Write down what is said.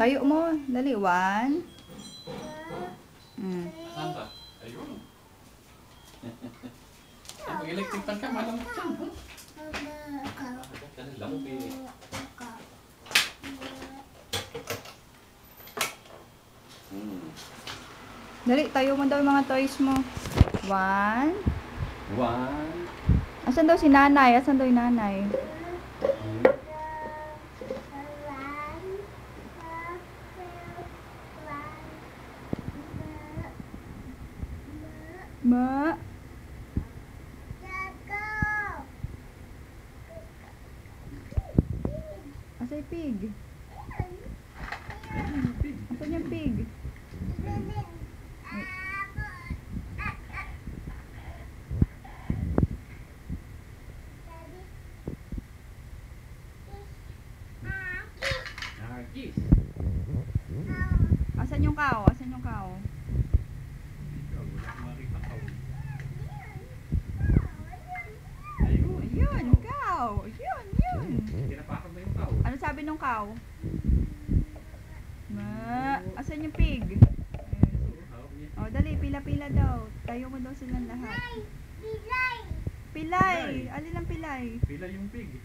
Tayo mo. Dali. 1. Saan ba? Ayun. Pag-electric pan ka, malamot yan. Lamok eh. Dali. Tayo mo daw yung mga toys mo. 1. 1. Asan daw si nanay? Asan daw yung nanay? Ma. Asa yung pig? Asan yung pig? Nagis. Asan yung cow? Asan yung cow? Ayun, cow. Yun. Tinapakan mo yung tao. Ano sabi nung cow? Ma. Asan yung pig? O, dali. Pila-pila daw. Tayo mo daw silang lahat. Pilay! Alin ang pilay? Pila yung pig.